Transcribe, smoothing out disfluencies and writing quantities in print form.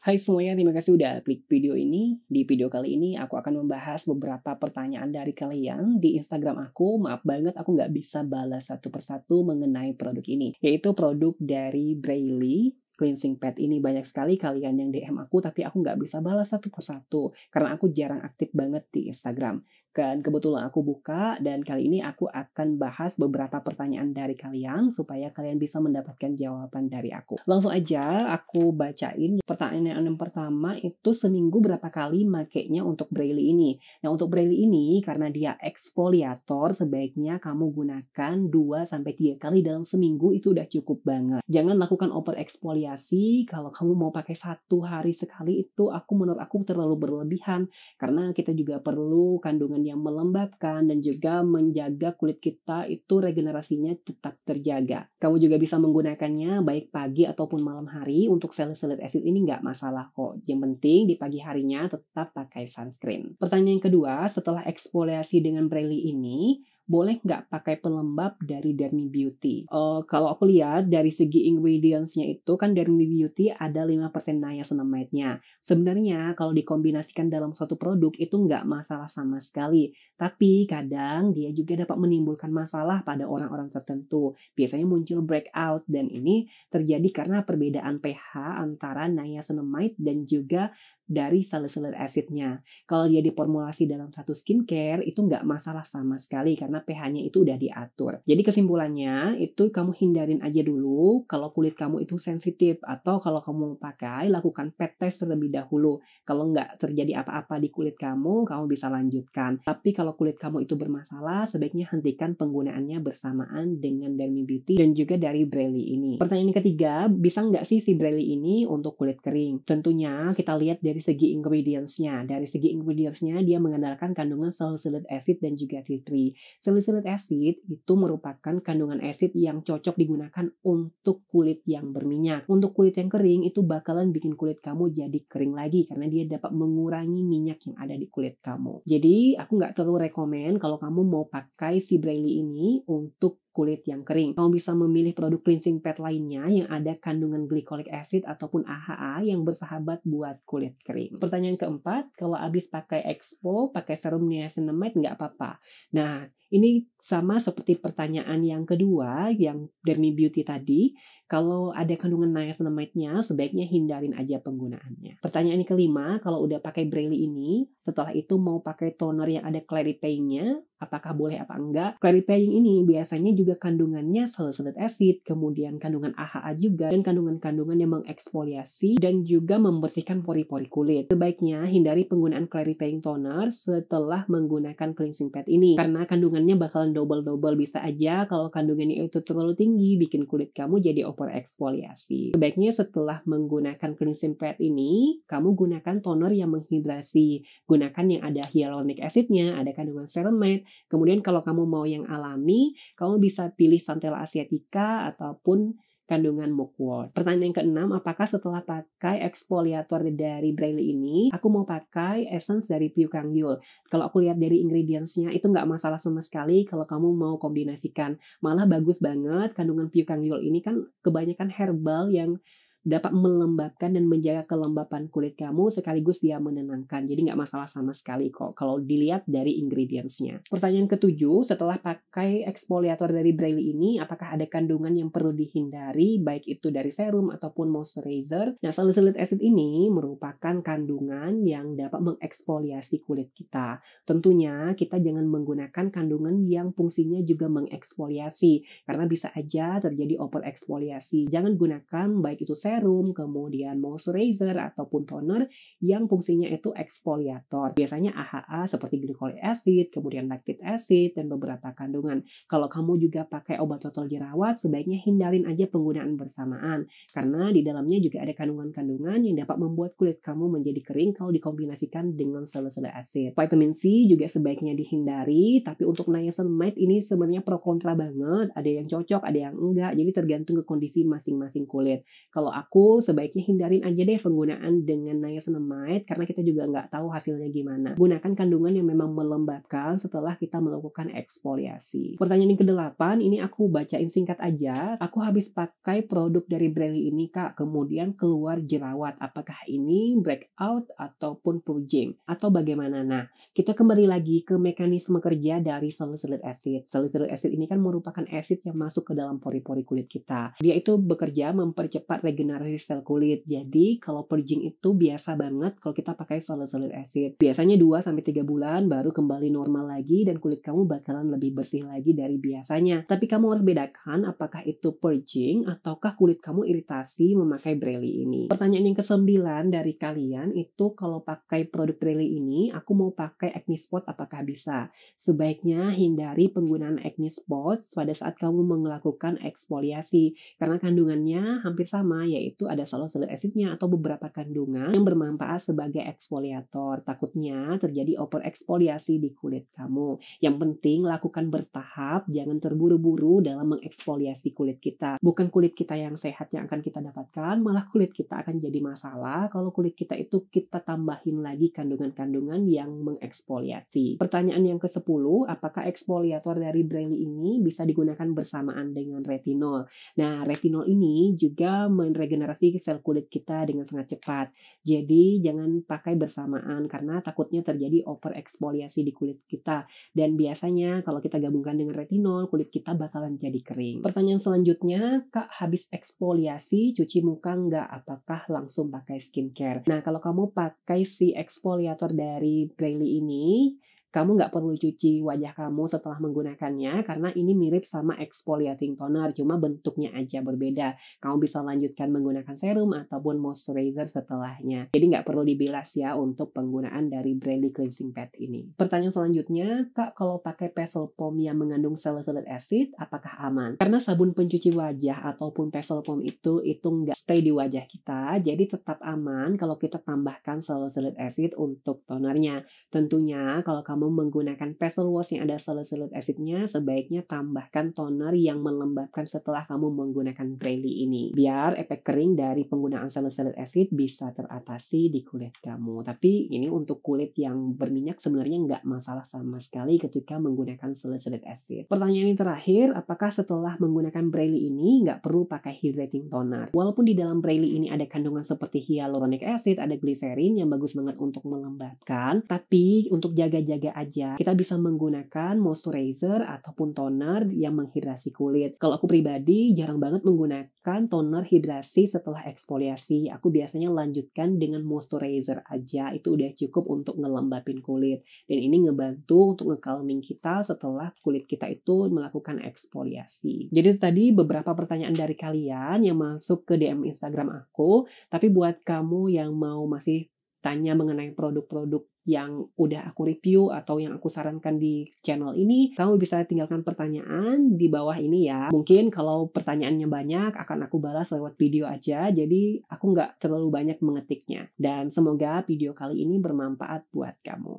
Hai semuanya, terima kasih udah klik video ini. Di video kali ini aku akan membahas beberapa pertanyaan dari kalian di Instagram aku. Maaf banget aku nggak bisa balas satu persatu mengenai produk ini, yaitu produk dari Braille cleansing pad ini. Banyak sekali kalian yang DM aku, tapi aku nggak bisa balas satu persatu karena aku jarang aktif banget di Instagram. Dan kebetulan aku buka, dan kali ini aku akan bahas beberapa pertanyaan dari kalian supaya kalian bisa mendapatkan jawaban dari aku. Langsung aja aku bacain pertanyaan yang pertama, itu seminggu berapa kali makainya untuk Braille ini? Nah, untuk Braille ini karena dia eksfoliator, sebaiknya kamu gunakan 2 sampai 3 kali dalam seminggu, itu udah cukup banget. Jangan lakukan over eksfoliasi. Kalau kamu mau pakai 1 hari sekali, itu menurut aku terlalu berlebihan, karena kita juga perlu kandungan yang melembabkan dan juga menjaga kulit kita itu regenerasinya tetap terjaga. Kamu juga bisa menggunakannya baik pagi ataupun malam hari. Untuk salicylic acid ini nggak masalah kok. Yang penting di pagi harinya tetap pakai sunscreen. Pertanyaan yang kedua, setelah eksfoliasi dengan Braille ini, boleh nggak pakai pelembab dari Dermy Beauty? Kalau aku lihat dari segi ingredients-nya itu kan Dermy Beauty ada 5% niacinamide-nya. Sebenarnya kalau dikombinasikan dalam suatu produk itu nggak masalah sama sekali. Tapi kadang dia juga dapat menimbulkan masalah pada orang-orang tertentu. Biasanya muncul breakout, dan ini terjadi karena perbedaan pH antara niacinamide dan juga dari salicylic acid-nya. Kalau dia diformulasi dalam satu skincare itu nggak masalah sama sekali karena pH-nya itu udah diatur. Jadi kesimpulannya itu kamu hindarin aja dulu kalau kulit kamu itu sensitif, atau kalau kamu mau pakai lakukan pet test terlebih dahulu. Kalau nggak terjadi apa-apa di kulit kamu bisa lanjutkan. Tapi kalau kulit kamu itu bermasalah, sebaiknya hentikan penggunaannya bersamaan dengan Dermy Beauty dan juga dari Braille ini. Pertanyaan yang ketiga, bisa nggak sih si Braille ini untuk kulit kering? Tentunya kita lihat dari segi ingredients-nya. Dari segi ingredients-nya dia mengandalkan kandungan salicylic acid dan juga tea tree. Salicylic acid itu merupakan kandungan acid yang cocok digunakan untuk kulit yang berminyak. Untuk kulit yang kering itu bakalan bikin kulit kamu jadi kering lagi karena dia dapat mengurangi minyak yang ada di kulit kamu. Jadi aku nggak terlalu rekomen kalau kamu mau pakai si Braille ini untuk kulit yang kering. Kamu bisa memilih produk cleansing pad lainnya yang ada kandungan glycolic acid ataupun AHA yang bersahabat buat kulit kering. Pertanyaan keempat, kalau habis pakai Expo, pakai serum niacinamide nggak apa-apa? Nah, ini sama seperti pertanyaan yang kedua, yang Dermy Beauty tadi. Kalau ada kandungan niacinamide-nya, sebaiknya hindarin aja penggunaannya. Pertanyaan yang kelima, kalau udah pakai Braille ini, setelah itu mau pakai toner yang ada clarifying-nya, apakah boleh apa enggak? Clarifying ini biasanya juga kandungannya salicylic acid, kemudian kandungan AHA juga, dan kandungan-kandungan yang mengeksfoliasi dan juga membersihkan pori-pori kulit. Sebaiknya hindari penggunaan clarifying toner setelah menggunakan cleansing pad ini, karena kandungannya bakalan double-double. Bisa aja kalau kandungannya itu terlalu tinggi, bikin kulit kamu jadi over eksfoliasi. Sebaiknya setelah menggunakan cleansing pad ini, kamu gunakan toner yang menghidrasi. Gunakan yang ada hyaluronic acid-nya, ada kandungan ceramide. Kemudian kalau kamu mau yang alami, kamu bisa pilih Centella asiatica ataupun kandungan mugwort. Pertanyaan yang keenam, apakah setelah pakai eksfoliator dari Braille ini, aku mau pakai essence dari Pyukangyul? Kalau aku lihat dari ingredients-nya, itu nggak masalah sama sekali kalau kamu mau kombinasikan. Malah bagus banget, kandungan Pyukangyul ini kan kebanyakan herbal yang dapat melembabkan dan menjaga kelembapan kulit kamu, sekaligus dia menenangkan. Jadi nggak masalah sama sekali kok kalau dilihat dari ingredients-nya. Pertanyaan ketujuh, setelah pakai eksfoliator dari Braille ini, apakah ada kandungan yang perlu dihindari, baik itu dari serum ataupun moisturizer? Nah, salicylic acid ini merupakan kandungan yang dapat mengeksfoliasi kulit kita. Tentunya kita jangan menggunakan kandungan yang fungsinya juga mengeksfoliasi, karena bisa aja terjadi overeksfoliasi. Jangan gunakan baik itu serum, kemudian moisturizer ataupun toner yang fungsinya itu eksfoliator. Biasanya AHA seperti glycolic acid, kemudian lactic acid, dan beberapa kandungan. Kalau kamu juga pakai obat total jerawat, sebaiknya hindarin aja penggunaan bersamaan, karena di dalamnya juga ada kandungan-kandungan yang dapat membuat kulit kamu menjadi kering kalau dikombinasikan dengan salicylic acid. Vitamin C juga sebaiknya dihindari, tapi untuk niacinamide ini sebenarnya pro kontra banget. Ada yang cocok, ada yang enggak, jadi tergantung ke kondisi masing-masing kulit. Kalau aku sebaiknya hindarin aja deh penggunaan dengan niacinamide karena kita juga nggak tahu hasilnya gimana. Gunakan kandungan yang memang melembabkan setelah kita melakukan eksfoliasi. Pertanyaan yang ke-8, ini aku bacain singkat aja. Aku habis pakai produk dari Brelly ini Kak, kemudian keluar jerawat. Apakah ini breakout ataupun purging? Atau bagaimana? Nah, kita kembali lagi ke mekanisme kerja dari salicylic acid. Salicylic acid ini kan merupakan acid yang masuk ke dalam pori-pori kulit kita. Dia itu bekerja mempercepat regenerasi sel kulit. Jadi, kalau purging itu biasa banget kalau kita pakai salicylic acid. Biasanya 2-3 bulan baru kembali normal lagi dan kulit kamu bakalan lebih bersih lagi dari biasanya. Tapi kamu harus bedakan apakah itu purging ataukah kulit kamu iritasi memakai Brelly ini. Pertanyaan yang ke-9 dari kalian itu kalau pakai produk Brelly ini, aku mau pakai acne spot apakah bisa? Sebaiknya hindari penggunaan acne spot pada saat kamu melakukan eksfoliasi karena kandungannya hampir sama, yaitu ada salicylic acidnya atau beberapa kandungan yang bermanfaat sebagai eksfoliator. Takutnya terjadi overeksfoliasi di kulit kamu. Yang penting lakukan bertahap, jangan terburu-buru dalam mengeksfoliasi kulit kita. Bukan kulit kita yang sehat yang akan kita dapatkan, malah kulit kita akan jadi masalah kalau kulit kita itu kita tambahin lagi kandungan-kandungan yang mengeksfoliasi. Pertanyaan yang ke-10, apakah eksfoliator dari Brelly ini bisa digunakan bersamaan dengan retinol? Nah, retinol ini juga meregenerasi sel kulit kita dengan sangat cepat. Jadi, jangan pakai bersamaan karena takutnya terjadi overeksfoliasi di kulit kita. Dan biasanya kalau kita gabungkan dengan retinol, kulit kita bakalan jadi kering. Pertanyaan selanjutnya, Kak, habis eksfoliasi cuci muka nggak? Apakah langsung pakai skincare? Nah, kalau kamu pakai si eksfoliator dari Brelly ini, kamu nggak perlu cuci wajah kamu setelah menggunakannya karena ini mirip sama exfoliating toner, cuma bentuknya aja berbeda. Kamu bisa lanjutkan menggunakan serum ataupun moisturizer setelahnya. Jadi nggak perlu dibilas ya untuk penggunaan dari Brelly Cleansing Pad ini. Pertanyaan selanjutnya, Kak, kalau pakai Pencil Foam yang mengandung salicylic acid, apakah aman? Karena sabun pencuci wajah ataupun Pencil Foam itu nggak stay di wajah kita, jadi tetap aman kalau kita tambahkan salicylic acid untuk tonernya. Tentunya kalau kamu menggunakan facial wash yang ada salicylic acidnya, sebaiknya tambahkan toner yang melembabkan setelah kamu menggunakan Brelly ini. Biar efek kering dari penggunaan salicylic acid bisa teratasi di kulit kamu. Tapi ini untuk kulit yang berminyak sebenarnya nggak masalah sama sekali ketika menggunakan salicylic acid. Pertanyaan yang terakhir, apakah setelah menggunakan Brelly ini nggak perlu pakai hydrating toner? Walaupun di dalam Brelly ini ada kandungan seperti hyaluronic acid, ada glycerin yang bagus banget untuk melembabkan, tapi untuk jaga-jaga aja, kita bisa menggunakan moisturizer ataupun toner yang menghidrasi kulit. Kalau aku pribadi jarang banget menggunakan toner hidrasi setelah eksfoliasi. Aku biasanya lanjutkan dengan moisturizer aja, itu udah cukup untuk ngelembapin kulit. Dan ini ngebantu untuk nge-calming kita setelah kulit kita itu melakukan eksfoliasi. Jadi itu tadi beberapa pertanyaan dari kalian yang masuk ke DM Instagram aku. Tapi buat kamu yang mau masih tanya mengenai produk-produk yang udah aku review atau yang aku sarankan di channel ini, kamu bisa tinggalkan pertanyaan di bawah ini ya. Mungkin kalau pertanyaannya banyak, akan aku balas lewat video aja, jadi aku nggak terlalu banyak mengetiknya. Dan semoga video kali ini bermanfaat buat kamu.